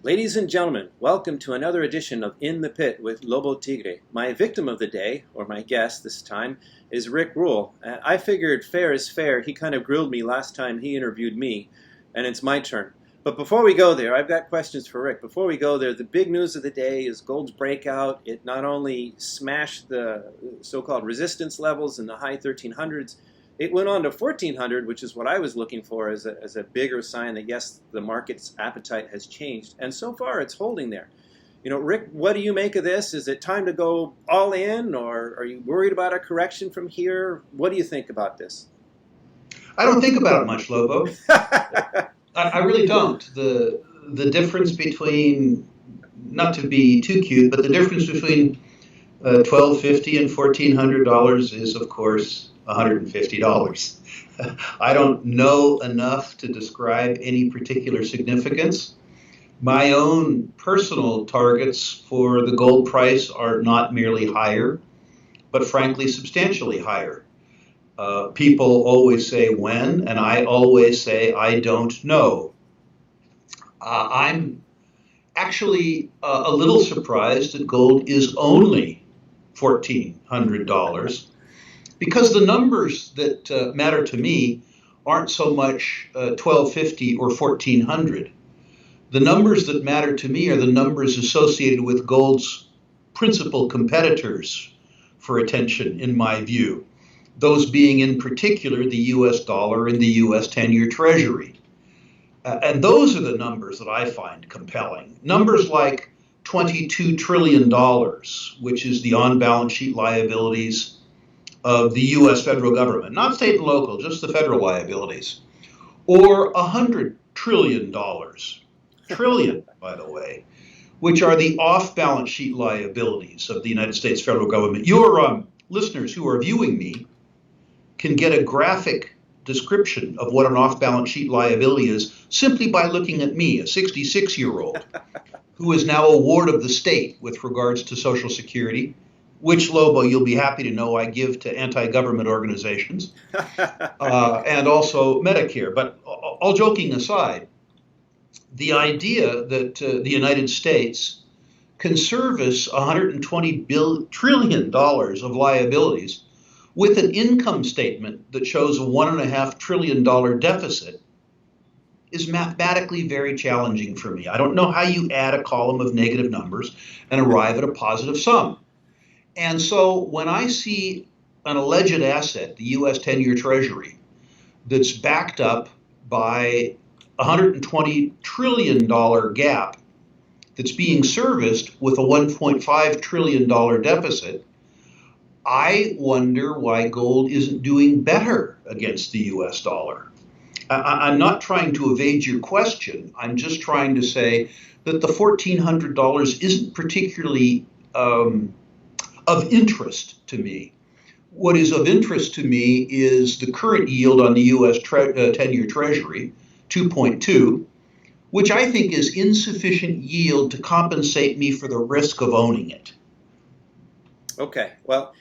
Ladies and gentlemen, welcome to another edition of In the Pit with Lobo Tigre. My victim of the day, or my guest this time, is Rick Rule. I figured fair is fair. He kind of grilled me last time he interviewed me, and it's my turn. But before we go there, I've got questions for Rick. Before we go there, the big news of the day is gold's breakout. It not only smashed the so-called resistance levels in the high 1300s, it went on to 1400, which is what I was looking for as a bigger sign that, yes, the market's appetite has changed. And so far, it's holding there. You know, Rick, what do you make of this? Is it time to go all in, or are you worried about a correction from here? What do you think about this? I don't think about it much, Lobo. I really don't. The difference between, not to be too cute, but the difference between $1,250 and $1,400 is, of course, $150. I don't know enough to describe any particular significance. My own personal targets for the gold price are not merely higher, but frankly, substantially higher. People always say when, and I always say I don't know. I'm actually a little surprised that gold is only $1,400 because the numbers that matter to me aren't so much 1250 or 1400. The numbers that matter to me are the numbers associated with gold's principal competitors for attention, in my view. Those being in particular the US dollar and the US 10-year Treasury. And those are the numbers that I find compelling. Numbers like $22 trillion, which is the on-balance sheet liabilities of the US federal government, not state and local, just the federal liabilities, or $100 trillion, trillion, by the way, which are the off-balance sheet liabilities of the United States federal government. Your listeners who are viewing me can get a graphic description of what an off-balance sheet liability is simply by looking at me, a 66-year-old, who is now a ward of the state with regards to Social Security, which, Lobo, you'll be happy to know I give to anti-government organizations, and also Medicare. But all joking aside, the idea that the United States can service $120 trillion of liabilities with an income statement that shows a $1.5 trillion deficit is mathematically very challenging for me. I don't know how you add a column of negative numbers and arrive at a positive sum. And so when I see an alleged asset, the US 10-year Treasury, that's backed up by a $120 trillion gap that's being serviced with a $1.5 trillion deficit, I wonder why gold isn't doing better against the US dollar. I'm not trying to evade your question. I'm just trying to say that the $1,400 isn't particularly of interest to me. What is of interest to me is the current yield on the US 10-year Treasury, 2.2, which I think is insufficient yield to compensate me for the risk of owning it. Okay, well,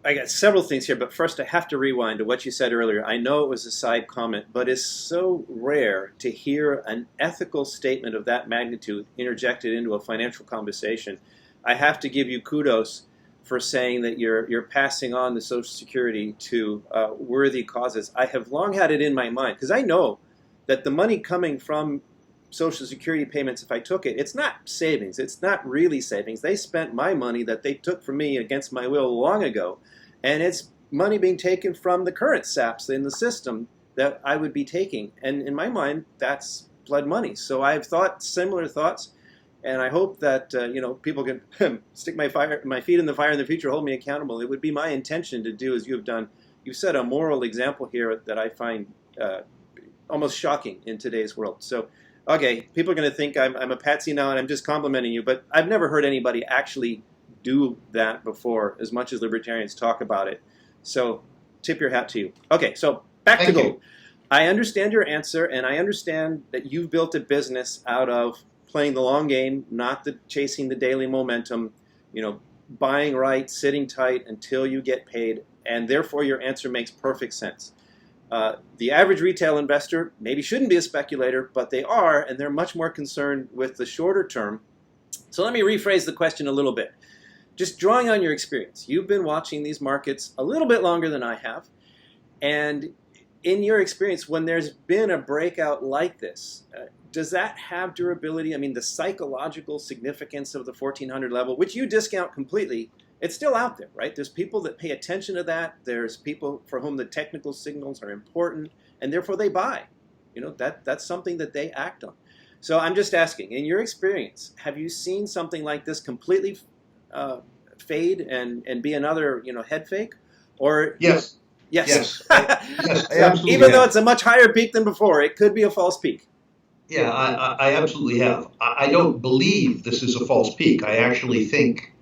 I got several things here, but first I have to rewind to what you said earlier. I know it was a side comment, but it's so rare to hear an ethical statement of that magnitude interjected into a financial conversation. I have to give you kudos for saying that you're passing on the Social Security to worthy causes. I have long had it in my mind, because I know that the money coming from Social Security payments, if I took it, it's not savings. It's not really savings. They spent my money that they took from me against my will long ago, and it's money being taken from the current SAPs in the system that I would be taking. And in my mind, that's blood money. So I've thought similar thoughts, and I hope that people can stick my feet in the fire in the future, hold me accountable. It would be my intention to do as you have done. You set a moral example here that I find almost shocking in today's world. So, okay, people are going to think I'm a patsy now and I'm just complimenting you, but I've never heard anybody actually do that before, as much as libertarians talk about it. So, tip your hat to you. Okay, so back to gold. I understand your answer, and I understand that you've built a business out of playing the long game, not chasing the daily momentum, buying right, sitting tight until you get paid, and therefore your answer makes perfect sense. The average retail investor maybe shouldn't be a speculator, but they are, and they're much more concerned with the shorter term. So let me rephrase the question a little bit. Just drawing on your experience, you've been watching these markets a little bit longer than I have, and in your experience, when there's been a breakout like this, does that have durability? I mean, the psychological significance of the 1400 level, which you discount completely, it's still out there, right? There's people that pay attention to that. There's people for whom the technical signals are important, and therefore they buy. That's something that they act on. So I'm just asking, in your experience, have you seen something like this completely fade and be another, head fake? Or Yes. yes, Yes, I so absolutely even though have. it's a much higher peak than before, it could be a false peak. Yeah, I absolutely have. I don't believe this is a false peak. I actually think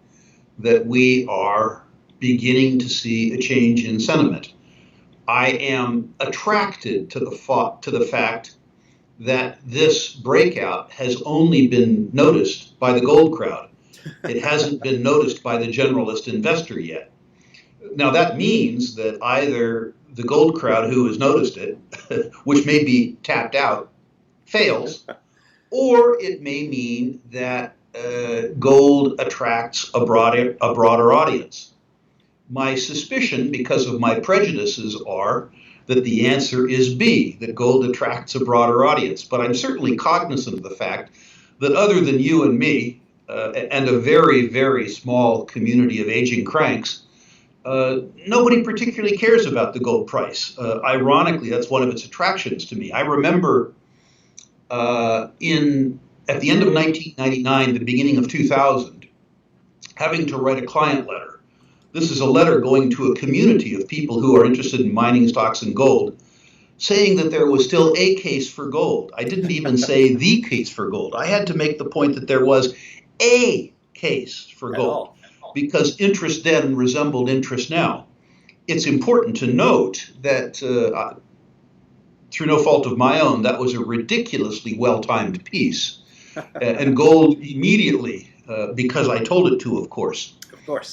that we are beginning to see a change in sentiment. I am attracted to the fact that this breakout has only been noticed by the gold crowd. It hasn't been noticed by the generalist investor yet. Now that means that either the gold crowd who has noticed it, which may be tapped out, fails, or it may mean that gold attracts a broader audience. My suspicion, because of my prejudices, are that the answer is B, that gold attracts a broader audience. But I'm certainly cognizant of the fact that other than you and me, and a very, very small community of aging cranks, nobody particularly cares about the gold price. Ironically, that's one of its attractions to me. I remember at the end of 1999, the beginning of 2000, having to write a client letter. This is a letter going to a community of people who are interested in mining stocks and gold, saying that there was still a case for gold. I didn't even say the case for gold. I had to make the point that there was a case for gold because interest then resembled interest now. It's important to note that through no fault of my own, that was a ridiculously well-timed piece. And gold immediately, because I told it to, of course,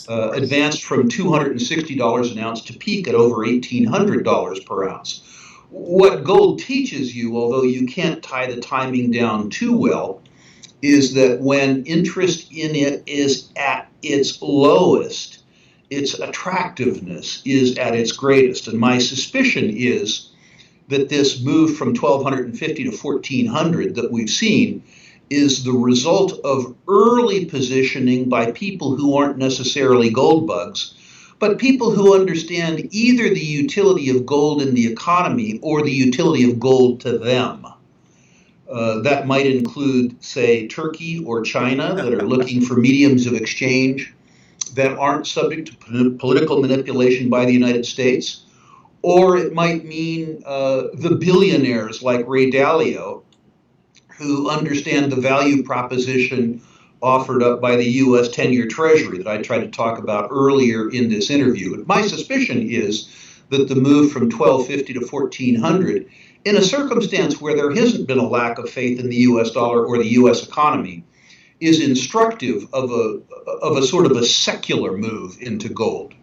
advanced from $260 an ounce to peak at over $1,800 per ounce. What gold teaches you, although you can't tie the timing down too well, is that when interest in it is at its lowest, its attractiveness is at its greatest. And my suspicion is that this move from 1,250 to 1,400 that we've seen is the result of early positioning by people who aren't necessarily gold bugs, but people who understand either the utility of gold in the economy or the utility of gold to them. That might include, say, Turkey or China that are looking for mediums of exchange that aren't subject to political manipulation by the United States. Or it might mean the billionaires like Ray Dalio, who understand the value proposition offered up by the U.S. 10-year Treasury that I tried to talk about earlier in this interview. My suspicion is that the move from 1,250 to 1,400, in a circumstance where there hasn't been a lack of faith in the U.S. dollar or the U.S. economy, is instructive of a sort of a secular move into gold.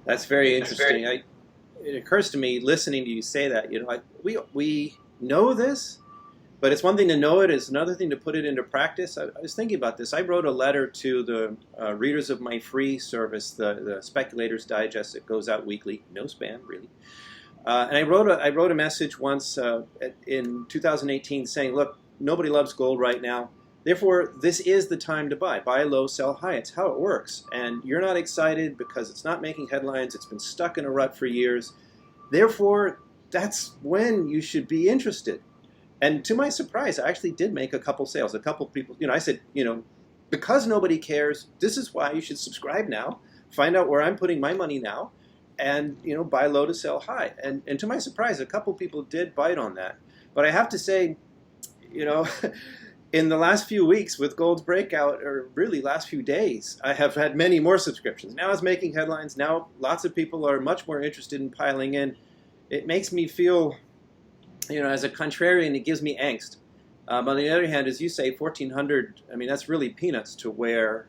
That's very interesting. It occurs to me listening to you say that. We know this, but it's one thing to know it. It's another thing to put it into practice. I was thinking about this. I wrote a letter to the readers of my free service, the Speculator's Digest that goes out weekly. No spam, really. And I wrote a message once in 2018 saying, "Look, nobody loves gold right now. Therefore, this is the time to buy. Buy low, sell high. It's how it works. And you're not excited because it's not making headlines. It's been stuck in a rut for years. Therefore, that's when you should be interested." And to my surprise, I actually did make a couple sales. A couple people, I said, because nobody cares, this is why you should subscribe now. Find out where I'm putting my money now, and buy low to sell high. And to my surprise, a couple people did bite on that. But I have to say, in the last few weeks with gold's breakout, or really last few days, I have had many more subscriptions. Now it's making headlines. Now lots of people are much more interested in piling in. It makes me feel, as a contrarian, it gives me angst. On the other hand, as you say, 1,400, that's really peanuts to where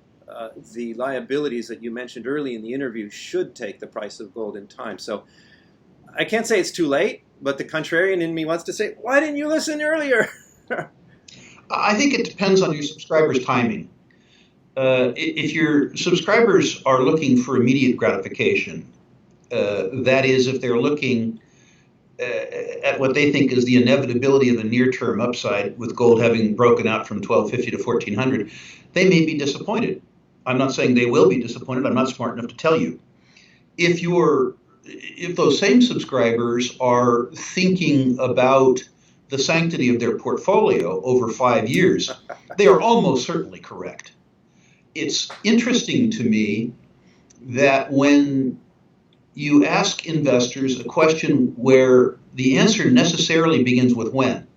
the liabilities that you mentioned early in the interview should take the price of gold in time. So I can't say it's too late, but the contrarian in me wants to say, why didn't you listen earlier? I think it depends on your subscriber's timing. If your subscribers are looking for immediate gratification, that is, if they're looking at what they think is the inevitability of a near-term upside with gold having broken out from 1250 to 1400, they may be disappointed. I'm not saying they will be disappointed. I'm not smart enough to tell you. If those same subscribers are thinking about the sanctity of their portfolio over 5 years, they are almost certainly correct. It's interesting to me that when you ask investors a question where the answer necessarily begins with when,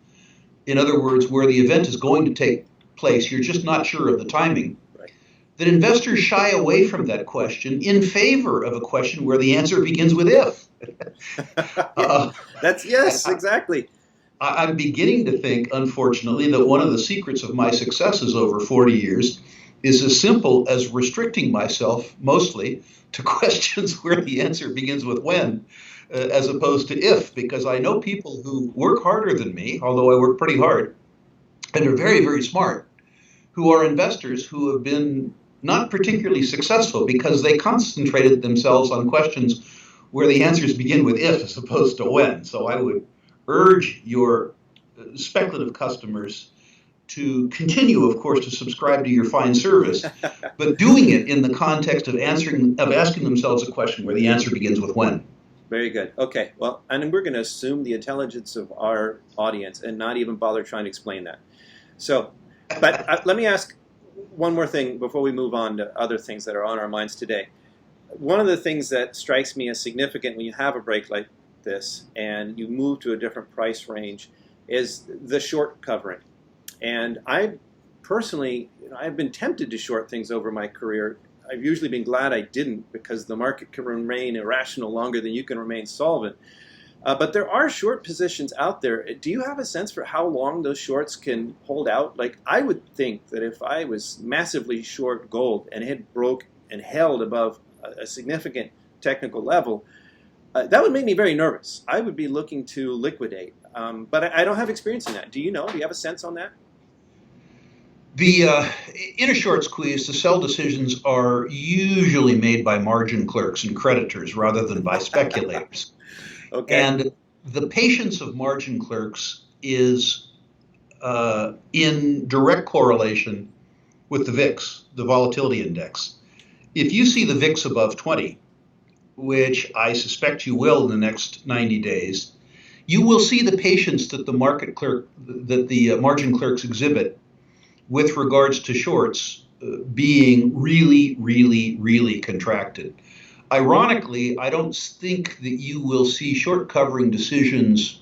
in other words, where the event is going to take place, you're just not sure of the timing, Right. that investors shy away from that question in favor of a question where the answer begins with if. Yes, exactly. I'm beginning to think, unfortunately, that one of the secrets of my successes over 40 years is as simple as restricting myself mostly to questions where the answer begins with when, as opposed to if, because I know people who work harder than me, although I work pretty hard, and are very, very smart, who are investors who have been not particularly successful because they concentrated themselves on questions where the answers begin with if as opposed to when. So I would urge your speculative customers to continue, of course, to subscribe to your fine service, but doing it in the context of asking themselves a question where the answer begins with when. Very good. Okay. Well, and we're going to assume the intelligence of our audience and not even bother trying to explain that. So, but let me ask one more thing before we move on to other things that are on our minds today. One of the things that strikes me as significant when you have a break like this and you move to a different price range is the short covering. And I personally, I've been tempted to short things over my career. I've usually been glad I didn't because the market can remain irrational longer than you can remain solvent. But there are short positions out there. Do you have a sense for how long those shorts can hold out? Like, I would think that if I was massively short gold and it had broke and held above a significant technical level, that would make me very nervous. I would be looking to liquidate. But I don't have experience in that. Do you know? Do you have a sense on that? In a short squeeze, the sell decisions are usually made by margin clerks and creditors rather than by speculators. Okay. And the patience of margin clerks is in direct correlation with the VIX, the volatility index. If you see the VIX above 20, which I suspect you will in the next 90 days, you will see the patience that the margin clerks exhibit with regards to shorts being really, really, really contracted. Ironically, I don't think that you will see short covering decisions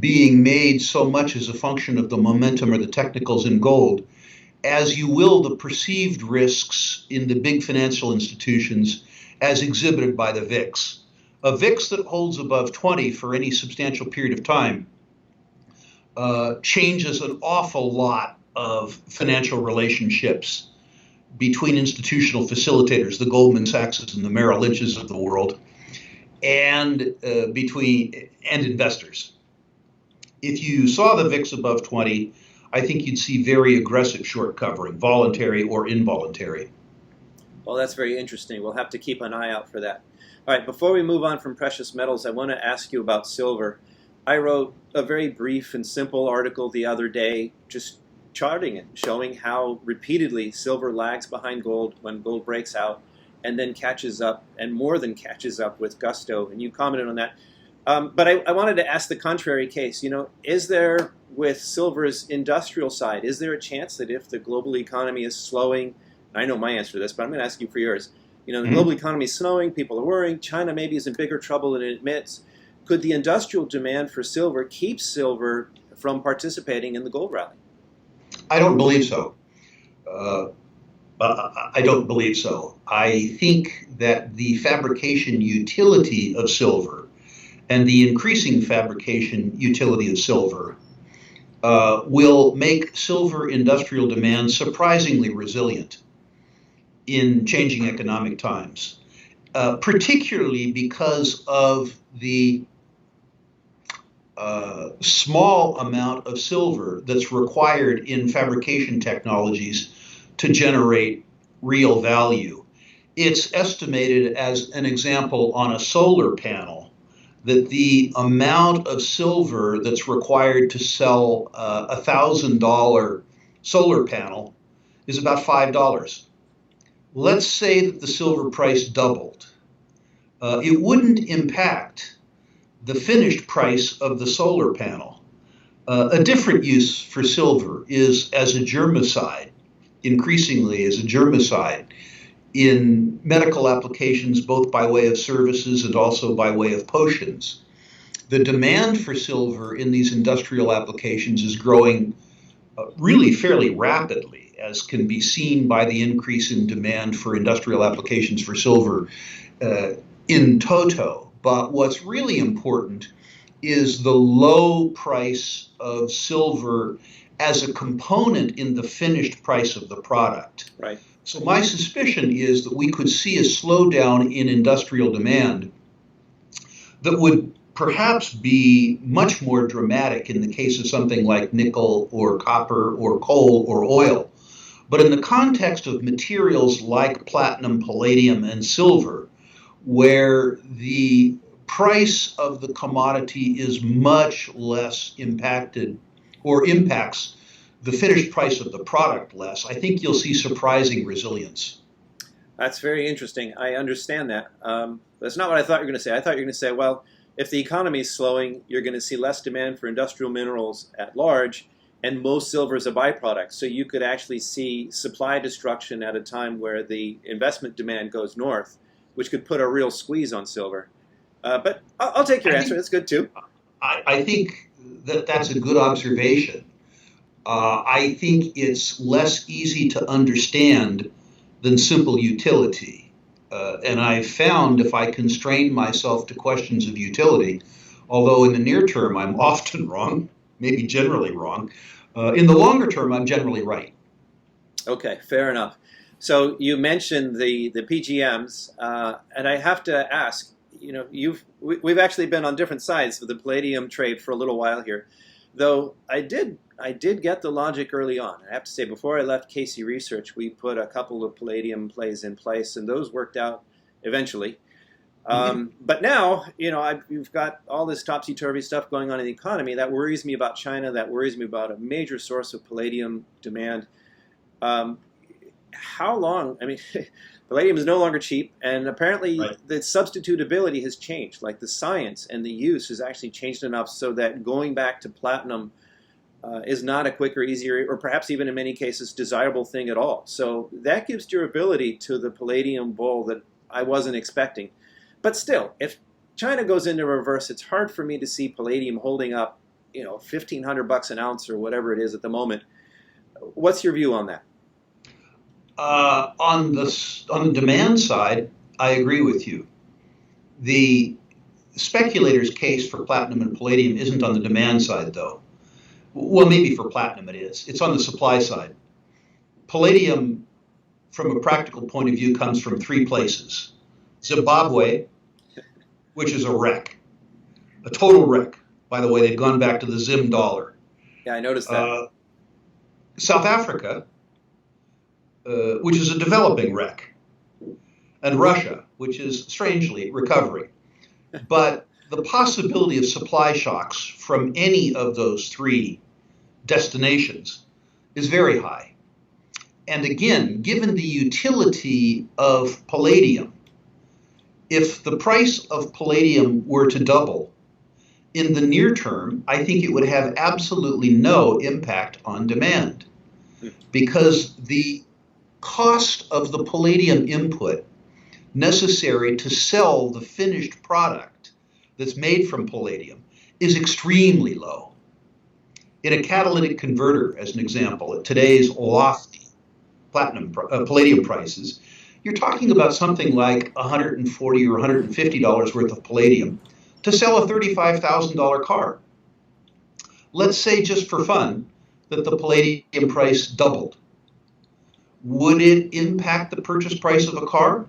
being made so much as a function of the momentum or the technicals in gold, as you will the perceived risks in the big financial institutions as exhibited by the VIX. A VIX that holds above 20 for any substantial period of time changes an awful lot of financial relationships between institutional facilitators, the Goldman Sachs and the Merrill Lynch's of the world, and investors. If you saw the VIX above 20, I think you'd see very aggressive short covering, voluntary or involuntary. Well, that's very interesting. We'll have to keep an eye out for that. All right, before we move on from precious metals, I want to ask you about silver. I wrote a very brief and simple article the other day, just charting it, showing how repeatedly silver lags behind gold when gold breaks out and then catches up, and more than catches up with gusto. And you commented on that. But I wanted to ask the contrary case. Is there, with silver's industrial side, is there a chance that if the global economy is slowing, I know my answer to this, but I'm going to ask you for yours. The global economy is slowing, people are worrying, China maybe is in bigger trouble than it admits. Could the industrial demand for silver keep silver from participating in the gold rally? I don't believe so. I don't believe so. I think that the fabrication utility of silver and the increasing fabrication utility of silver will make silver industrial demand surprisingly resilient in changing economic times. particularly because of the small amount of silver that's required in fabrication technologies to generate real value. It's estimated, as an example, on a solar panel, that the amount of silver that's required to sell a $1,000 solar panel is about $5. Let's say that the silver price doubled. It wouldn't impact the finished price of the solar panel. A different use for silver is as a germicide, increasingly as a germicide in medical applications, both by way of services and also by way of potions. The demand for silver in these industrial applications is growing really fairly rapidly, as can be seen by the increase in demand for industrial applications for silver in toto. But what's really important is the low price of silver as a component in the finished price of the product. Right. So my suspicion is that we could see a slowdown in industrial demand that would perhaps be much more dramatic in the case of something like nickel or copper or coal or oil. But in the context of materials like platinum, palladium, and silver, where the price of the commodity is much less impacted or impacts the finished price of the product less, I think you'll see surprising resilience. That's very interesting. I understand that. That's not what I thought you were going to say. I thought you were going to say, well, if the economy is slowing, you're going to see less demand for industrial minerals at large, and most silver is a byproduct. So you could actually see supply destruction at a time where the investment demand goes north, which could put a real squeeze on silver. But I'll take your answer. That's good too. I think that that's a good observation. I think it's less easy to understand than simple utility. And I've found if I constrain myself to questions of utility, although in the near term I'm often wrong, maybe generally wrong, in the longer term I'm generally right. Okay, fair enough. So you mentioned the PGMs, and I have to ask, we've actually been on different sides of the palladium trade for a little while here, though I did get the logic early on. I have to say, before I left Casey Research, we put a couple of palladium plays in place, and those worked out eventually. But now, you've got all this topsy-turvy stuff going on in the economy. That worries me about China. That worries me about a major source of palladium demand. How long? I mean, palladium is no longer cheap, and apparently the substitutability has changed. Like the science and the use has actually changed enough so that going back to platinum is not a quicker, easier, or perhaps even in many cases desirable thing at all. So that gives durability to the palladium bull that I wasn't expecting. But still, if China goes into reverse, it's hard for me to see palladium holding up, $1,500 an ounce or whatever it is at the moment. What's your view on that? On the demand side, I agree with you. The speculator's case for platinum and palladium isn't on the demand side, though. Well, maybe for platinum it is. It's on the supply side. Palladium, from a practical point of view, comes from three places. Zimbabwe, which is a wreck, a total wreck. By the way, they've gone back to the Zim dollar. Yeah, I noticed that. South Africa, which is a developing wreck, and Russia, which is strangely recovering. But the possibility of supply shocks from any of those three destinations is very high. And again, given the utility of palladium, if the price of palladium were to double in the near term, I think it would have absolutely no impact on demand, because the cost of the palladium input necessary to sell the finished product that's made from palladium is extremely low. In a catalytic converter, as an example, at today's lofty palladium prices, you're talking about something like $140 or $150 worth of palladium to sell a $35,000 car. Let's say, just for fun, that the palladium price doubled. Would it impact the purchase price of a car?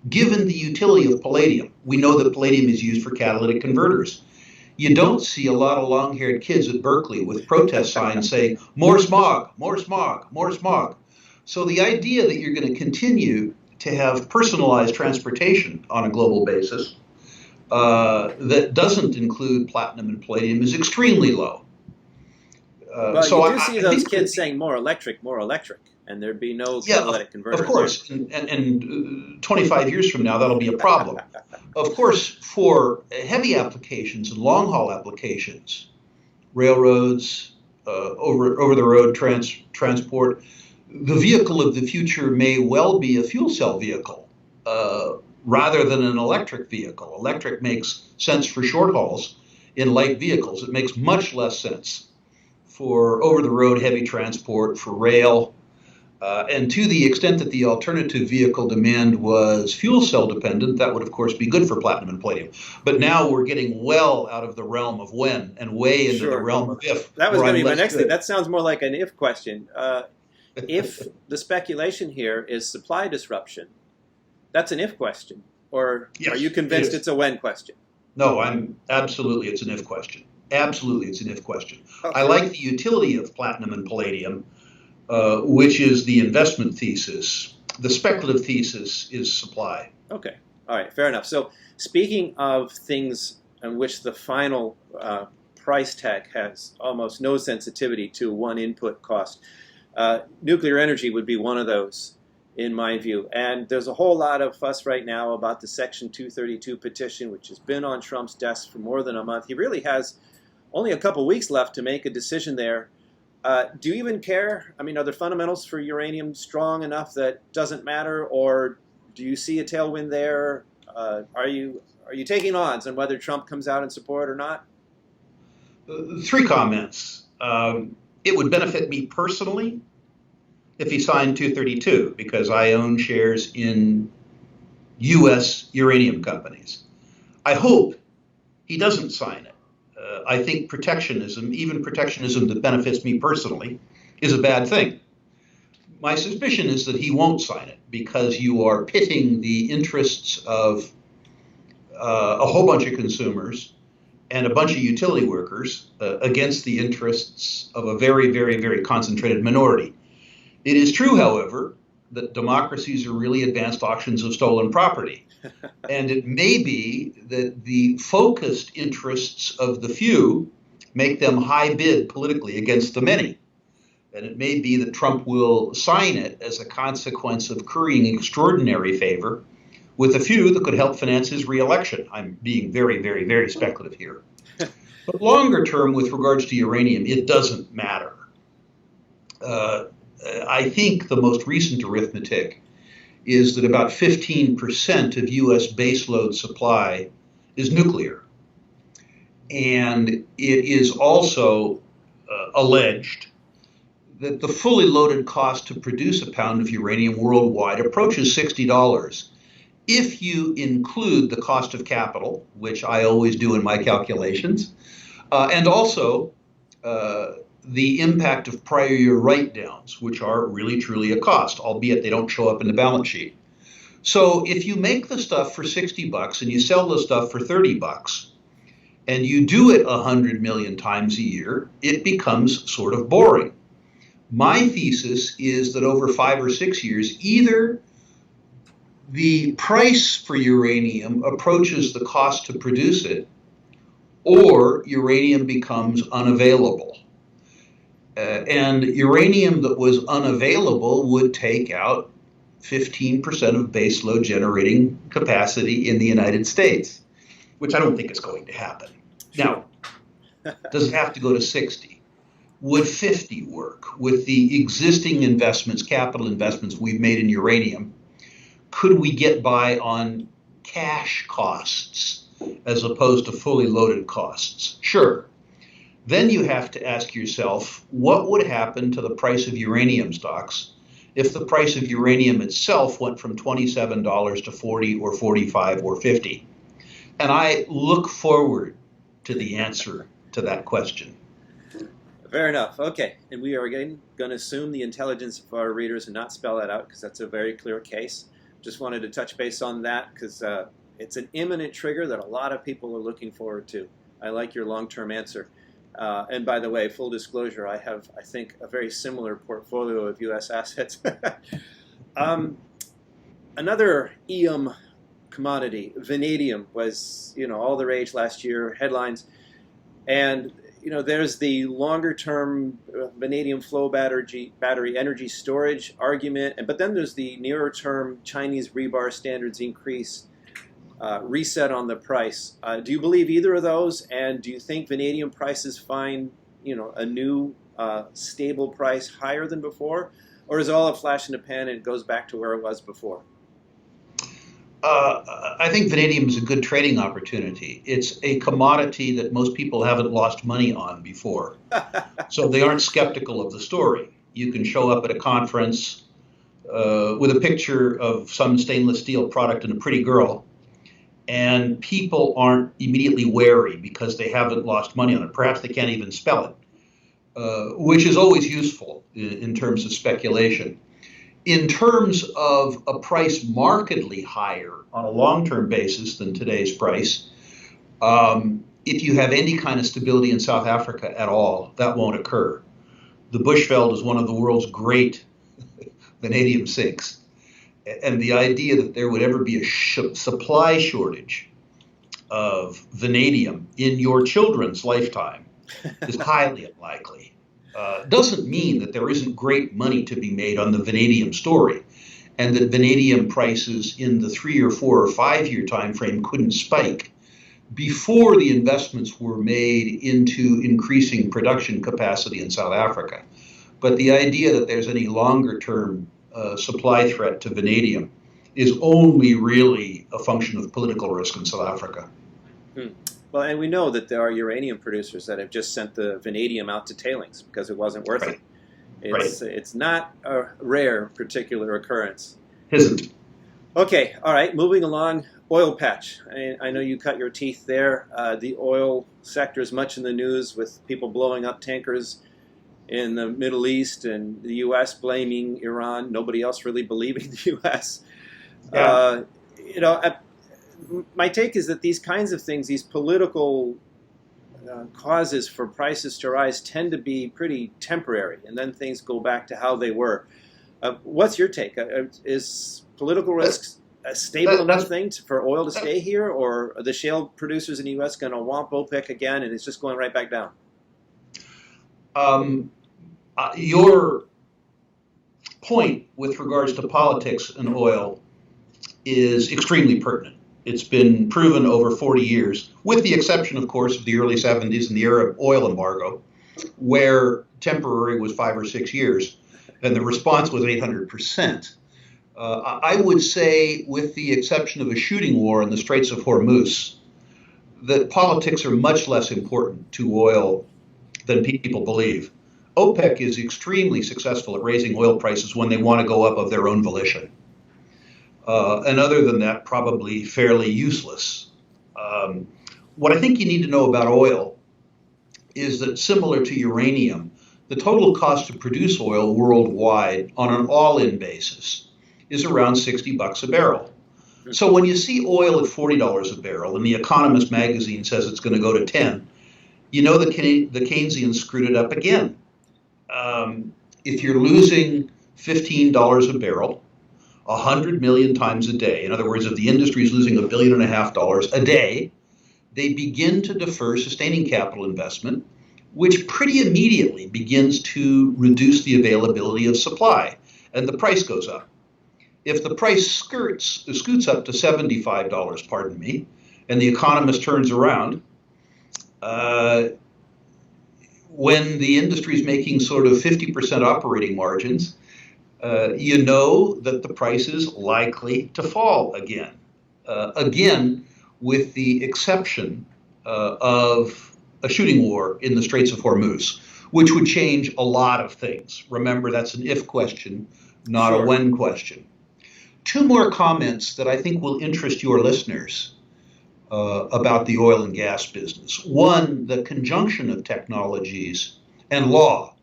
given the utility of palladium. We know that palladium is used for catalytic converters. You don't see a lot of long-haired kids at Berkeley with protest signs saying, more smog, more smog, more smog. So the idea that you're going to continue to have personalized transportation on a global basis that doesn't include platinum and palladium is extremely low. Well, So you do see I those think kids saying more electric, and there'd be no yeah, catalytic converter. of course. And 25 years from now, that'll be a problem. Of course, for heavy applications and long haul applications, railroads, over the road transport, the vehicle of the future may well be a fuel cell vehicle rather than an electric vehicle. Electric makes sense for short hauls in light vehicles. It makes much less sense for over the road heavy transport, for rail. And to the extent that the alternative vehicle demand was fuel cell dependent, that would, of course, be good for platinum and palladium. But now we're getting well out of the realm of when and way into the realm of if. That was going to be my next thing. That sounds more like an if question. If the speculation here is supply disruption, that's an if question. Or yes, are you convinced it's a when question? No, it's an if question. Absolutely, it's an if question. Okay. I like the utility of platinum and palladium, which is the investment thesis. The speculative thesis is supply. Okay. All right. Fair enough. So speaking of things in which the final price tag has almost no sensitivity to one input cost, nuclear energy would be one of those, in my view. And there's a whole lot of fuss right now about the Section 232 petition, which has been on Trump's desk for more than a month. He really has only a couple weeks left to make a decision there. Do you even care? I mean, are the fundamentals for uranium strong enough that it doesn't matter, or do you see a tailwind there? Are you taking odds on whether Trump comes out in support or not? 3 comments. It would benefit me personally if he signed 232 because I own shares in U.S. uranium companies. I hope he doesn't sign it. I think protectionism, even protectionism that benefits me personally, is a bad thing. My suspicion is that he won't sign it because you are pitting the interests of a whole bunch of consumers and a bunch of utility workers against the interests of a very, very, very concentrated minority. It is true, however, that democracies are really advanced auctions of stolen property. And it may be that the focused interests of the few make them high bid politically against the many. And it may be that Trump will sign it as a consequence of currying extraordinary favor with a few that could help finance his reelection. I'm being very, very, very speculative here. But longer term, with regards to uranium, it doesn't matter. I think the most recent arithmetic is that about 15% of U.S. baseload supply is nuclear. And it is also alleged that the fully loaded cost to produce a pound of uranium worldwide approaches $60. If you include the cost of capital, which I always do in my calculations, and also the impact of prior year write-downs, which are really truly a cost, albeit they don't show up in the balance sheet. So if you make the stuff for $60 and you sell the stuff for $30, and you do it 100 million times a year, it becomes sort of boring. My thesis is that over 5 or 6 years, either the price for uranium approaches the cost to produce it, or uranium becomes unavailable. And uranium that was unavailable would take out 15% of baseload generating capacity in the United States, which I don't think is going to happen. Now, does it have to go to 60? Would 50 work with the existing investments, capital investments we've made in uranium? Could we get by on cash costs as opposed to fully loaded costs? Sure. Then you have to ask yourself, what would happen to the price of uranium stocks if the price of uranium itself went from $27 to 40 or 45 or 50? And I look forward to the answer to that question. Fair enough. Okay. And we are again going to assume the intelligence of our readers and not spell that out because that's a very clear case. Just wanted to touch base on that because it's an imminent trigger that a lot of people are looking forward to. I like your long-term answer. And by the way, full disclosure, I have, I think, a very similar portfolio of U.S. assets. Another commodity, vanadium, was all the rage last year, headlines, and there's the longer-term vanadium flow battery energy storage argument, but then there's the nearer-term Chinese rebar standards increase reset on the price. Do you believe either of those, and do you think vanadium prices find a new stable price higher than before, or is it all a flash in the pan and it goes back to where it was before? I think vanadium is a good trading opportunity. It's a commodity that most people haven't lost money on before. So they aren't skeptical of the story. You can show up at a conference with a picture of some stainless steel product and a pretty girl, and people aren't immediately wary because they haven't lost money on it. Perhaps they can't even spell it, which is always useful in terms of speculation. In terms of a price markedly higher on a long-term basis than today's price, if you have any kind of stability in South Africa at all, that won't occur. The Bushveld is one of the world's great vanadium sinks. And the idea that there would ever be a supply shortage of vanadium in your children's lifetime is highly unlikely. Doesn't mean that there isn't great money to be made on the vanadium story, and that vanadium prices in the 3 or 4 or 5 year time frame couldn't spike before the investments were made into increasing production capacity in South Africa. But the idea that there's any longer term supply threat to vanadium is only really a function of political risk in South Africa. Well, and we know that there are uranium producers that have just sent the vanadium out to tailings because it wasn't worth it. It's not a rare particular occurrence. Isn't. Okay, all right, moving along. Oil patch. I know you cut your teeth there. The oil sector is much in the news with people blowing up tankers in the Middle East and the U.S. blaming Iran. Nobody else really believing the U.S. Yeah. My take is that these kinds of things, these political causes for prices to rise, tend to be pretty temporary, and then things go back to how they were. What's your take? Is political risks a stable enough thing for oil to stay here, or are the shale producers in the U.S. going to whomp OPEC again, and it's just going right back down? Your point with regards to politics and oil is extremely pertinent. It's been proven over 40 years, with the exception, of course, of the early 70s and the Arab oil embargo, where temporary was 5 or 6 years, and the response was 800%. I would say, with the exception of a shooting war in the Straits of Hormuz, that politics are much less important to oil than people believe. OPEC is extremely successful at raising oil prices when they want to go up of their own volition. And other than that, probably fairly useless. What I think you need to know about oil is that, similar to uranium, the total cost to produce oil worldwide on an all-in basis is around $60 a barrel. So when you see oil at $40 a barrel and the Economist magazine says it's going to go to 10, you know the Keynesians screwed it up again. If you're losing $15 a barrel, 100 million times a day. In other words, if the industry is losing $1.5 billion a day, they begin to defer sustaining capital investment, which pretty immediately begins to reduce the availability of supply, and the price goes up. If the price scoots up to $75, pardon me, and the Economist turns around, when the industry is making sort of 50% operating margins, you know that the price is likely to fall again. Again, with the exception of a shooting war in the Straits of Hormuz, which would change a lot of things. Remember, that's an if question, not a when question. 2 more comments that I think will interest your listeners about the oil and gas business. One, the conjunction of technologies and law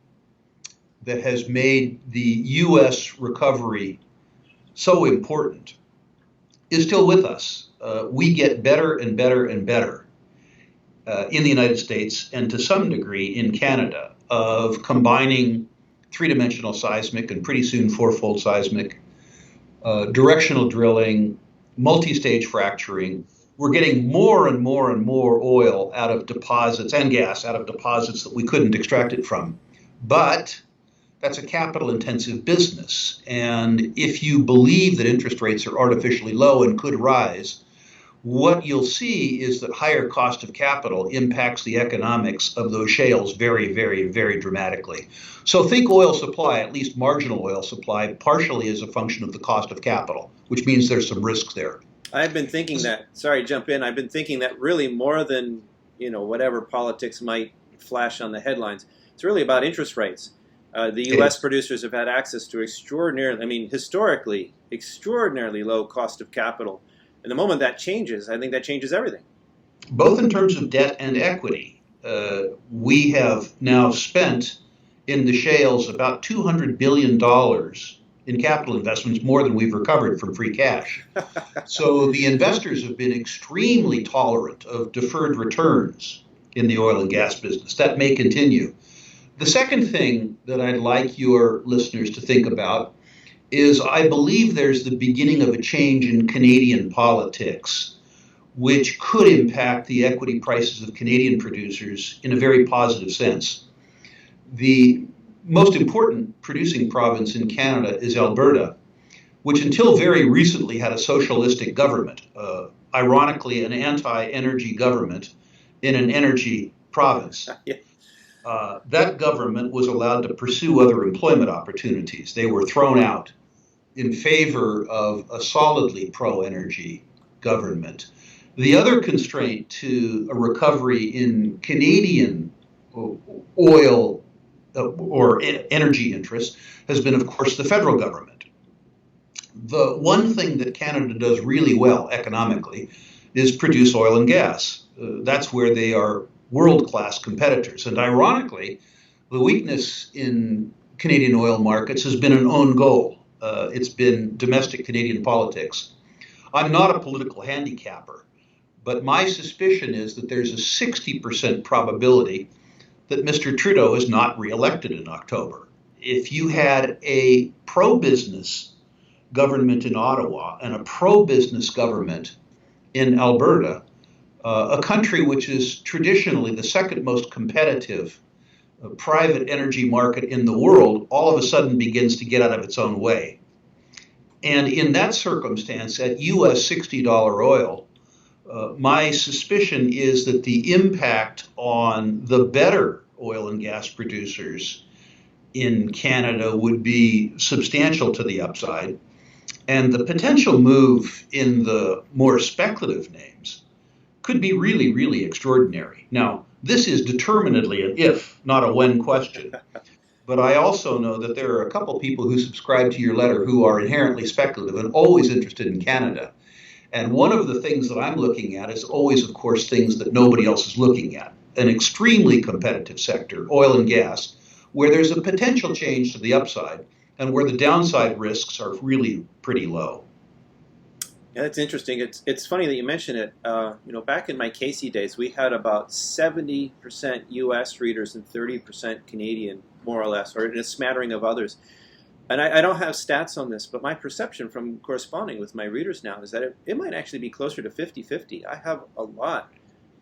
that has made the U.S. recovery so important is still with us. We get better and better and better in the United States and to some degree in Canada of combining three-dimensional seismic and pretty soon four-fold seismic, directional drilling, multi-stage fracturing. We're getting more and more and more oil out of deposits and gas out of deposits that we couldn't extract it from. But that's a capital intensive business. And if you believe that interest rates are artificially low and could rise, what you'll see is that higher cost of capital impacts the economics of those shales very, very, very dramatically. So think oil supply, at least marginal oil supply, partially as a function of the cost of capital, which means there's some risks there. I've been thinking that, sorry, jump in. I've been thinking that really more than, whatever politics might flash on the headlines, it's really about interest rates. The U.S. producers have had access to historically, extraordinarily low cost of capital. And the moment that changes, I think that changes everything. Both in terms of debt and equity. We have now spent in the shales about $200 billion in capital investments, more than we've recovered from free cash. So the investors have been extremely tolerant of deferred returns in the oil and gas business. That may continue. The second thing that I'd like your listeners to think about is I believe there's the beginning of a change in Canadian politics, which could impact the equity prices of Canadian producers in a very positive sense. The most important producing province in Canada is Alberta, which until very recently had a socialistic government, ironically an anti-energy government in an energy province. That government was allowed to pursue other employment opportunities. They were thrown out in favor of a solidly pro-energy government. The other constraint to a recovery in Canadian oil or energy interests has been, of course, the federal government. The one thing that Canada does really well economically is produce oil and gas. That's where they are world-class competitors. And ironically, the weakness in Canadian oil markets has been an own goal. It's been domestic Canadian politics. I'm not a political handicapper, but my suspicion is that there's a 60% probability that Mr. Trudeau is not reelected in October. If you had a pro-business government in Ottawa and a pro-business government in Alberta, a country which is traditionally the second most competitive private energy market in the world, all of a sudden begins to get out of its own way. And in that circumstance, at US $60 oil, my suspicion is that the impact on the better oil and gas producers in Canada would be substantial to the upside. And the potential move in the more speculative names could be really, really extraordinary. Now, this is determinedly an if, not a when question. But I also know that there are a couple people who subscribe to your letter who are inherently speculative and always interested in Canada. And one of the things that I'm looking at is always, of course, things that nobody else is looking at. An extremely competitive sector, oil and gas, where there's a potential change to the upside and where the downside risks are really pretty low. Yeah, that's interesting. It's funny that you mention it. Back in my Casey days, we had about 70% U.S. readers and 30% Canadian, more or less, or a smattering of others. And I don't have stats on this, but my perception from corresponding with my readers now is that it might actually be closer to 50-50. I have a lot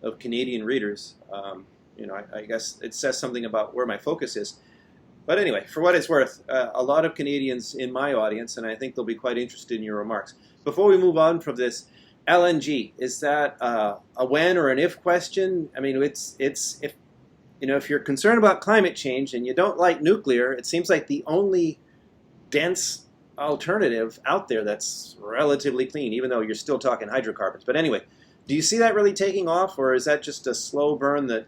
of Canadian readers. I guess it says something about where my focus is. But anyway, for what it's worth, a lot of Canadians in my audience, and I think they'll be quite interested in your remarks. Before we move on from this, LNG, is that a when or an if question? I mean, it's if you're concerned about climate change and you don't like nuclear, it seems like the only dense alternative out there that's relatively clean, even though you're still talking hydrocarbons. But anyway, do you see that really taking off, or is that just a slow burn that...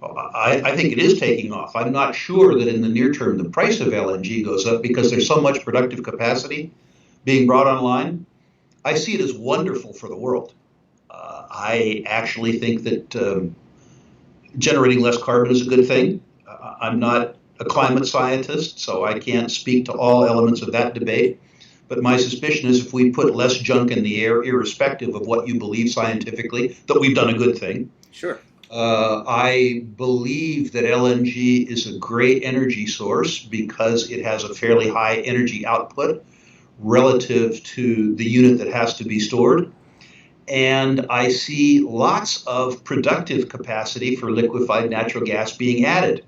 I think it is taking off. I'm not sure that in the near term the price of LNG goes up because there's so much productive capacity being brought online. I see it as wonderful for the world. I actually think that generating less carbon is a good thing. I'm not a climate scientist, so I can't speak to all elements of that debate. But my suspicion is if we put less junk in the air, irrespective of what you believe scientifically, that we've done a good thing. Sure. I believe that LNG is a great energy source because it has a fairly high energy output relative to the unit that has to be stored. And I see lots of productive capacity for liquefied natural gas being added.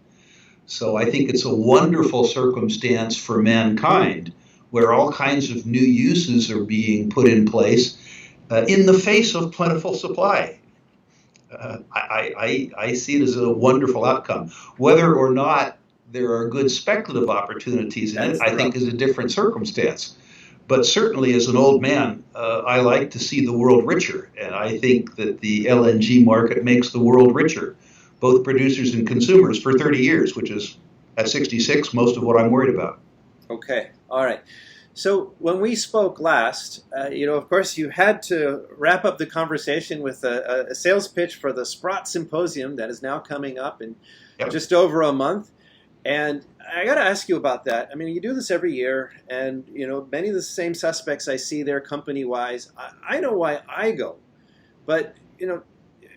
So I think it's a wonderful circumstance for mankind where all kinds of new uses are being put in place in the face of plentiful supply. I see it as a wonderful outcome. Whether or not there are good speculative opportunities in it, I think is a different circumstance. But certainly as an old man, I like to see the world richer. And I think that the LNG market makes the world richer, both producers and consumers, for 30 years, which is at 66, most of what I'm worried about. Okay. All right. So when we spoke last, of course, you had to wrap up the conversation with a sales pitch for the Sprott Symposium that is now coming up in just over a month. And I got to ask you about that. I mean, you do this every year, and, many of the same suspects I see there company-wise. I know why I go. But,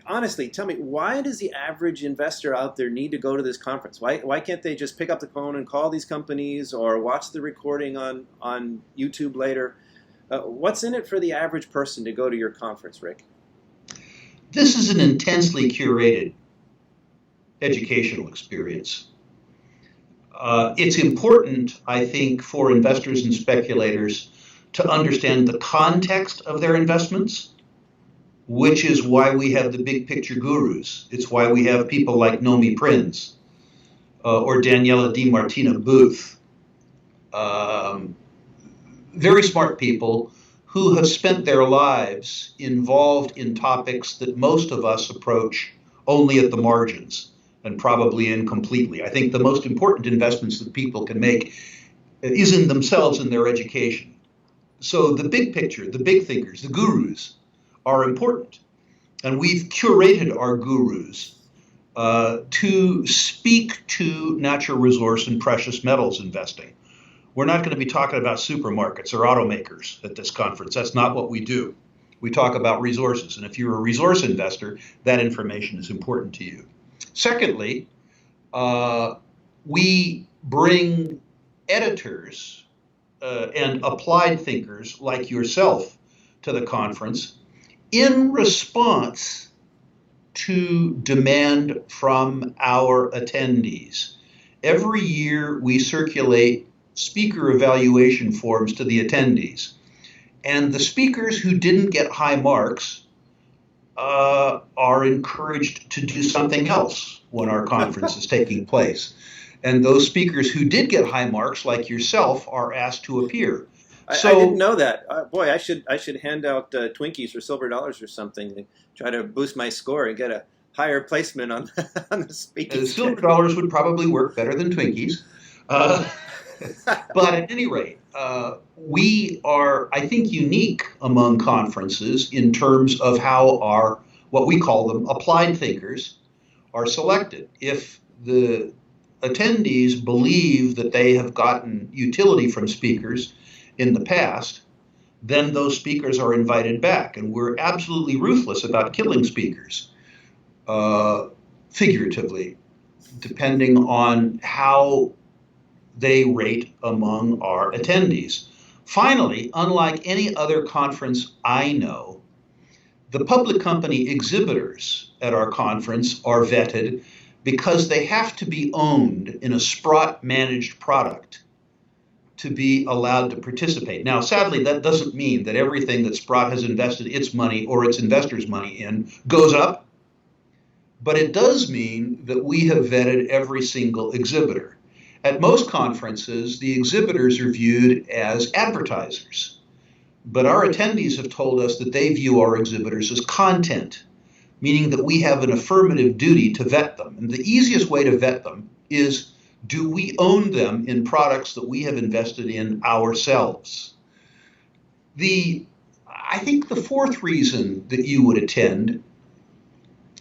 honestly, tell me, why does the average investor out there need to go to this conference? Why can't they just pick up the phone and call these companies or watch the recording on YouTube later? What's in it for the average person to go to your conference, Rick? This is an intensely curated educational experience. It's important, I think, for investors and speculators to understand the context of their investments, which is why we have the big picture gurus. It's why we have people like Nomi Prinz or Daniela DiMartina Booth. Very smart people who have spent their lives involved in topics that most of us approach only at the margins and probably incompletely. I think the most important investments that people can make is in themselves and their education. So the big picture, the big thinkers, the gurus, are important. And we've curated our gurus to speak to natural resource and precious metals investing. We're not going to be talking about supermarkets or automakers at this conference. That's not what we do. We talk about resources. And if you're a resource investor, that information is important to you. Secondly, we bring editors and applied thinkers like yourself to the conference in response to demand from our attendees. Every year we circulate speaker evaluation forms to the attendees. And the speakers who didn't get high marks are encouraged to do something else when our conference is taking place. And those speakers who did get high marks, like yourself, are asked to appear. I didn't know that. Boy, I should hand out Twinkies or silver dollars or something to try to boost my score and get a higher placement on the speaking. Silver dollars would probably work better than Twinkies. But at any rate, we are, I think, unique among conferences in terms of how our, what we call them, applied thinkers are selected. If the attendees believe that they have gotten utility from speakers in the past, then those speakers are invited back. And we're absolutely ruthless about killing speakers, figuratively, depending on how they rate among our attendees. Finally, unlike any other conference I know, the public company exhibitors at our conference are vetted because they have to be owned in a Sprott managed product to be allowed to participate. Now, sadly, that doesn't mean that everything that Sprott has invested its money or its investors' money in goes up, but it does mean that we have vetted every single exhibitor. At most conferences, the exhibitors are viewed as advertisers, but our attendees have told us that they view our exhibitors as content, meaning that we have an affirmative duty to vet them. And the easiest way to vet them is, do we own them in products that we have invested in ourselves? I think the fourth reason that you would attend,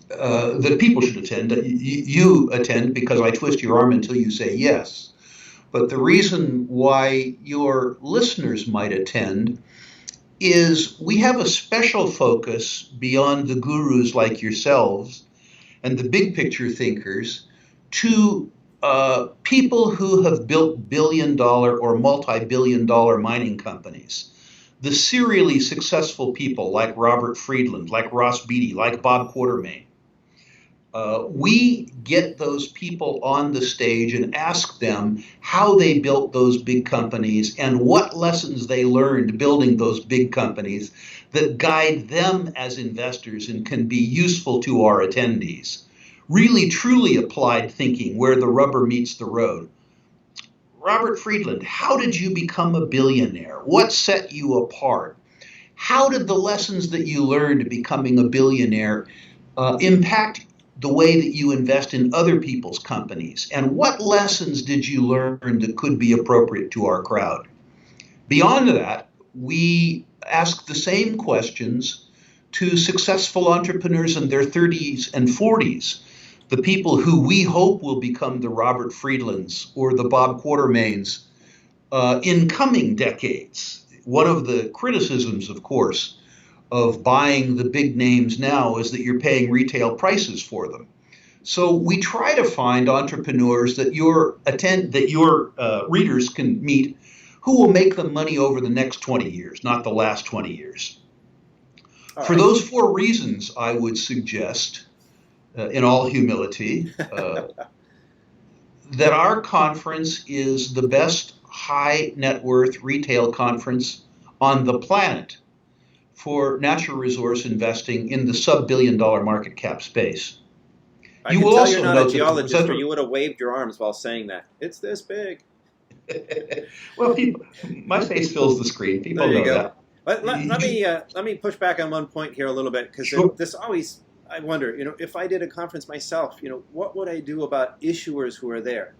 that people should attend, you attend because I twist your arm until you say yes. But the reason why your listeners might attend is we have a special focus beyond the gurus like yourselves and the big picture thinkers to people who have built billion-dollar or multi-billion-dollar mining companies. The serially successful people like Robert Friedland, like Ross Beatty, like Bob Quartermain. We get those people on the stage and ask them how they built those big companies and what lessons they learned building those big companies that guide them as investors and can be useful to our attendees. Really, truly applied thinking where the rubber meets the road. Robert Friedland, how did you become a billionaire? What set you apart? How did the lessons that you learned becoming a billionaire impact the way that you invest in other people's companies? And what lessons did you learn that could be appropriate to our crowd? Beyond that, we ask the same questions to successful entrepreneurs in their 30s and 40s, the people who we hope will become the Robert Friedlands or the Bob Quartermains in coming decades. One of the criticisms, of course, of buying the big names now is that you're paying retail prices for them. So we try to find entrepreneurs that your readers can meet who will make them money over the next 20 years, not the last 20 years. For those 4 reasons, I would suggest, in all humility, that our conference is the best high net worth retail conference on the planet for natural resource investing in the sub-billion-dollar market cap space. I can tell you're not a geologist, or you would have waved your arms while saying that. It's this big. Well, my face fills the screen. People know that. Let me push back on one point here a little bit, because Sure. this always, I wonder, if I did a conference myself, what would I do about issuers who are there?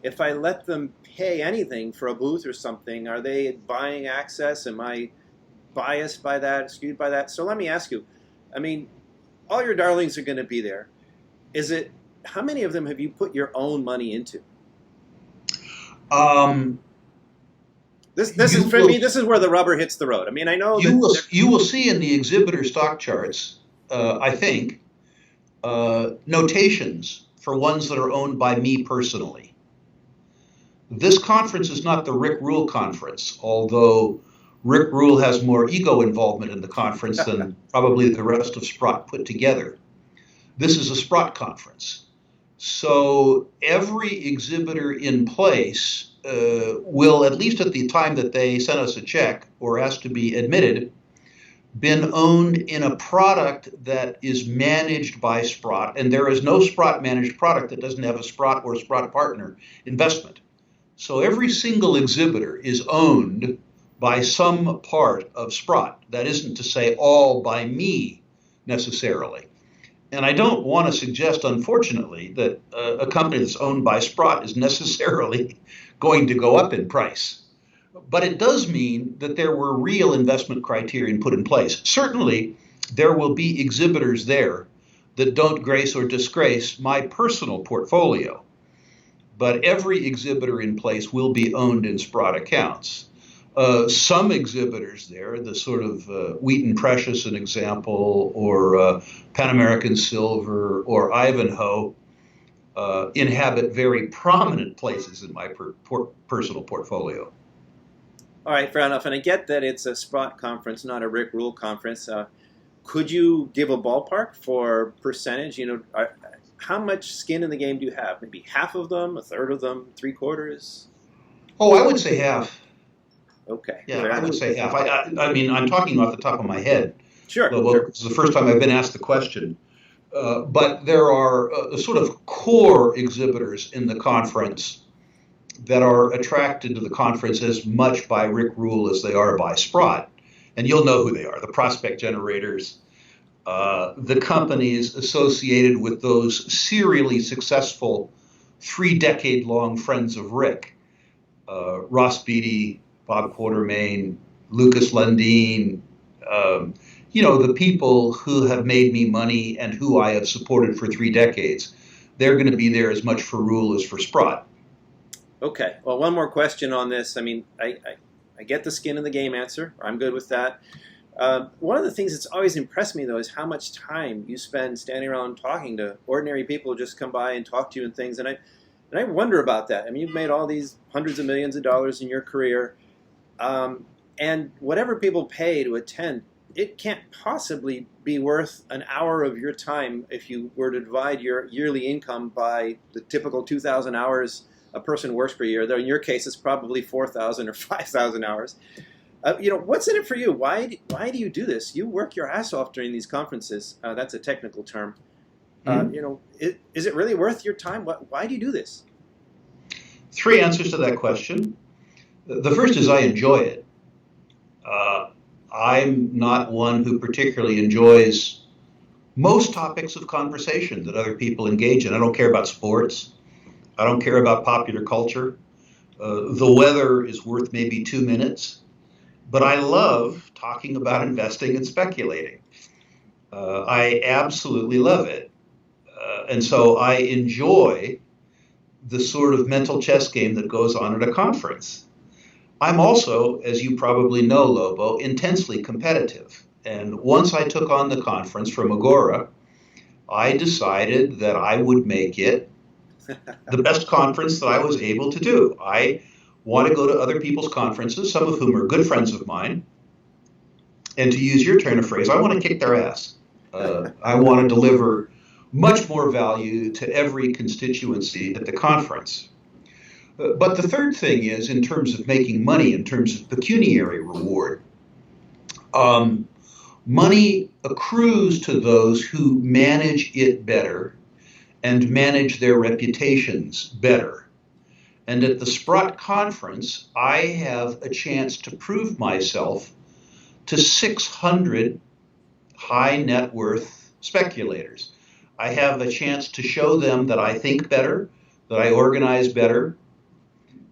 If I let them pay anything for a booth or something, are they buying access? Am I biased by that, skewed by that? So let me ask you, all your darlings are going to be there. How many of them have you put your own money into? This is for me. This is where the rubber hits the road. I know you will see in the exhibitor stock charts, I think, notations for ones that are owned by me personally. This conference is not the Rick Rule conference, although Rick Rule has more ego involvement in the conference than probably the rest of Sprott put together. This is a Sprott conference. So every exhibitor in place will, at least at the time that they send us a check or ask to be admitted, been owned in a product that is managed by Sprott. And there is no Sprott managed product that doesn't have a Sprott or Sprott partner investment. So every single exhibitor is owned by some part of Sprott. That isn't to say all by me necessarily. And I don't want to suggest, unfortunately, that a company that's owned by Sprott is necessarily going to go up in price. But it does mean that there were real investment criteria put in place. Certainly, there will be exhibitors there that don't grace or disgrace my personal portfolio. But every exhibitor in place will be owned in Sprott accounts. Some exhibitors there, the sort of Wheaton Precious, an example, or Pan American Silver, or Ivanhoe, inhabit very prominent places in my personal portfolio. All right, fair enough. And I get that it's a Sprott conference, not a Rick Rule conference. Could you give a ballpark for percentage? How much skin in the game do you have? Maybe half of them, a third of them, 3/4? Oh, I would say half. Okay. Yeah, I would say half. I'm talking off the top of my head. Sure. Well, this is the first time I've been asked the question. But there are sort of core exhibitors in the conference that are attracted to the conference as much by Rick Rule as they are by Sprott. And you'll know who they are, the prospect generators, the companies associated with those serially successful 3-decade-long friends of Rick, Ross Beatty, Bob Quartermain, Lucas Lundin, the people who have made me money and who I have supported for 3 decades. They're going to be there as much for Rule as for Sprott. Okay. Well, one more question on this. I mean, I get the skin in the game answer. I'm good with that. One of the things that's always impressed me, though, is how much time you spend standing around talking to ordinary people who just come by and talk to you and things. And I wonder about that. I mean, you've made all these hundreds of millions of dollars in your career, and whatever people pay to attend, it can't possibly be worth an hour of your time if you were to divide your yearly income by the typical 2,000 hours a person works per year. Though in your case, it's probably 4,000 or 5,000 hours. What's in it for you? Why do you do this? You work your ass off during these conferences. That's a technical term. Is it really worth your time? Why do you do this? Three answers to that question. The first is I enjoy it. I'm not one who particularly enjoys most topics of conversation that other people engage in. I don't care about sports. I don't care about popular culture. The weather is worth maybe 2 minutes. But I love talking about investing and speculating. I absolutely love it. And so I enjoy the sort of mental chess game that goes on at a conference. I'm also, as you probably know, Lobo, intensely competitive. And once I took on the conference from Agora, I decided that I would make it the best conference that I was able to do. I want to go to other people's conferences, some of whom are good friends of mine. And to use your turn of phrase, I want to kick their ass. I want to deliver much more value to every constituency at the conference. But the third thing is, in terms of making money, in terms of pecuniary reward, money accrues to those who manage it better and manage their reputations better. And at the Sprott conference, I have a chance to prove myself to 600 high net worth speculators. I have a chance to show them that I think better, that I organize better,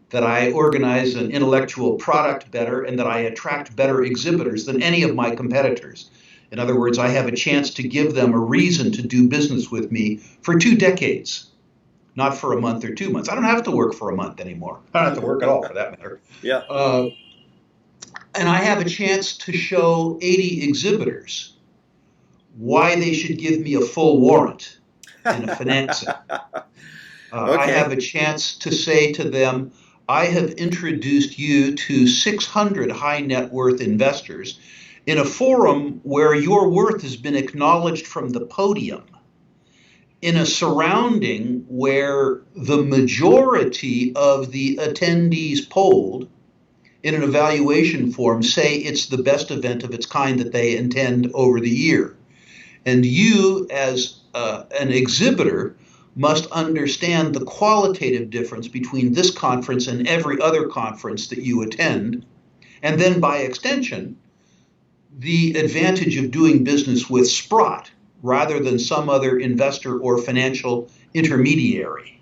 that I organize an intellectual product better, and that I attract better exhibitors than any of my competitors. In other words, I have a chance to give them a reason to do business with me for 2 decades, not for a month or 2 months. I don't have to work for a month anymore. I don't have to work at all, for that matter. Yeah. And I have a chance to show 80 exhibitors why they should give me a full warrant in a financing. I have a chance to say to them, I have introduced you to 600 high net worth investors in a forum where your worth has been acknowledged from the podium, in a surrounding where the majority of the attendees polled in an evaluation form say it's the best event of its kind that they attend over the year. And you, as an exhibitor, must understand the qualitative difference between this conference and every other conference that you attend, and then by extension, the advantage of doing business with Sprott rather than some other investor or financial intermediary.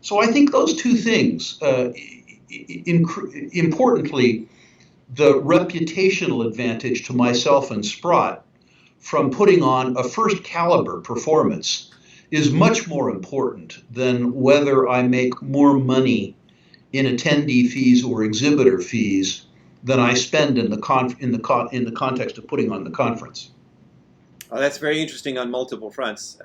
So I think those two things, importantly, the reputational advantage to myself and Sprott from putting on a first caliber performance is much more important than whether I make more money in attendee fees or exhibitor fees than I spend in the context of putting on the conference. Oh, that's very interesting on multiple fronts.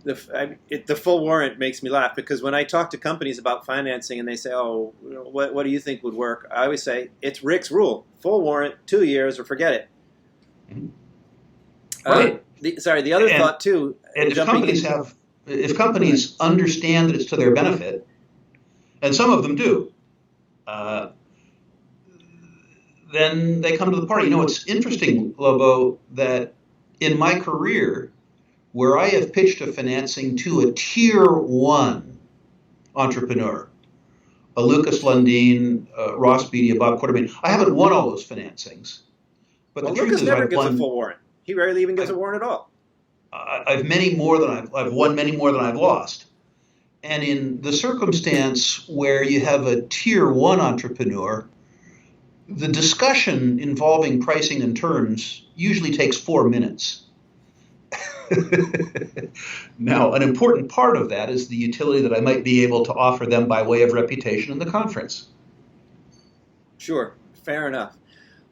The full warrant makes me laugh because when I talk to companies about financing and they say, "Oh, what do you think would work?" I always say it's Rick's rule: full warrant, 2 years, or forget it. Mm-hmm. Right. The other thought too. And if companies understand that it's to their benefit, and some of them do, then they come to the party. It's interesting, Lobo, that in my career, where I have pitched a financing to a tier 1 entrepreneur, a Lucas Lundin, Ross Beatty, a Bob Quartermain, I haven't won all those financings. But the truth Lucas is, never gets a full warrant. He rarely even gets a warrant at all. I've won many more than I've lost. And in the circumstance where you have a tier 1 entrepreneur, the discussion involving pricing and terms usually takes 4 minutes. Now, an important part of that is the utility that I might be able to offer them by way of reputation in the conference. Sure, fair enough.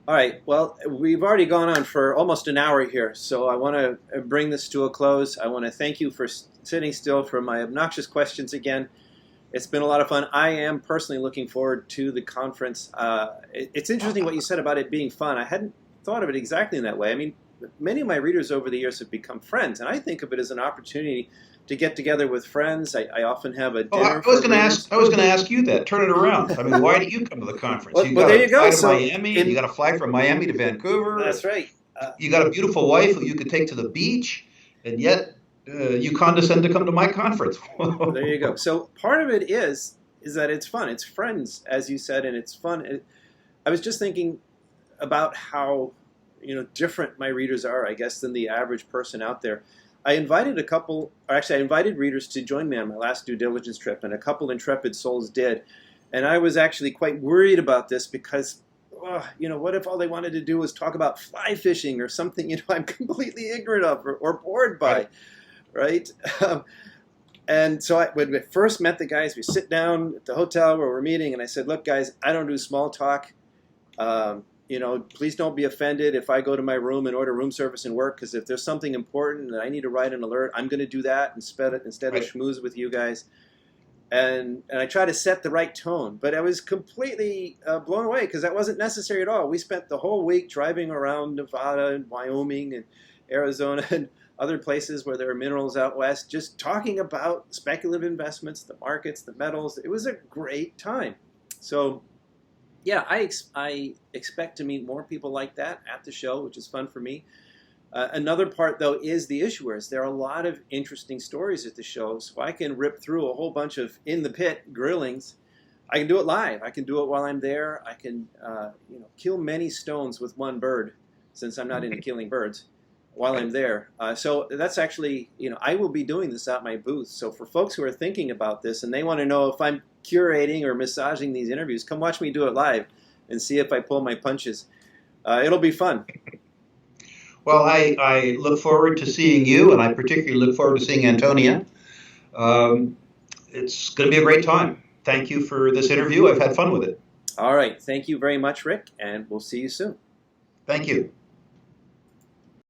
All right, well, we've already gone on for almost an hour here, so I want to bring this to a close. I want to thank you for sitting still for my obnoxious questions again. It's been a lot of fun. I am personally looking forward to the conference. It's interesting what you said about it being fun. I hadn't thought of it exactly in that way. I mean, many of my readers over the years have become friends, and I think of it as an opportunity to get together with friends. I often have a dinner. I was going to ask. I was going to ask you that. Turn it around. I mean, why do you come to the conference? Well, there you go. Fly to Miami. You got to fly from Miami to Vancouver. That's right. You got a beautiful wife who you could take to the beach, and yet you condescend to come to my conference. There you go. So part of it is that it's fun. It's friends, as you said, and it's fun. I was just thinking about how different my readers are, I guess, than the average person out there. I invited I invited readers to join me on my last due diligence trip, and a couple intrepid souls did. And I was actually quite worried about this because, what if all they wanted to do was talk about fly fishing or something, I'm completely ignorant of or bored by, right? And so when we first met the guys, we sit down at the hotel where we're meeting, and I said, look, guys, I don't do small talk. Please don't be offended if I go to my room and order room service and work, because if there's something important that I need to write an alert, I'm going to do that instead of schmooze with you guys. And I try to set the right tone. But I was completely blown away because that wasn't necessary at all. We spent the whole week driving around Nevada and Wyoming and Arizona and other places where there are minerals out west, just talking about speculative investments, the markets, the metals. It was a great time. So yeah, I expect to meet more people like that at the show, which is fun for me. Another part, though, is the issuers. There are a lot of interesting stories at the show, so I can rip through a whole bunch of in the pit grillings. I can do it live. I can do it while I'm there. I can kill many stones with one bird, since I'm not into killing birds, while I'm there. So that's actually, I will be doing this at my booth. So for folks who are thinking about this and they want to know if I'm curating or massaging these interviews, come watch me do it live and see if I pull my punches. It'll be fun. Well, I look forward to seeing you, and I particularly look forward to seeing Antonia. It's going to be a great time. Thank you for this interview. I've had fun with it. All right. Thank you very much, Rick, and we'll see you soon. Thank you.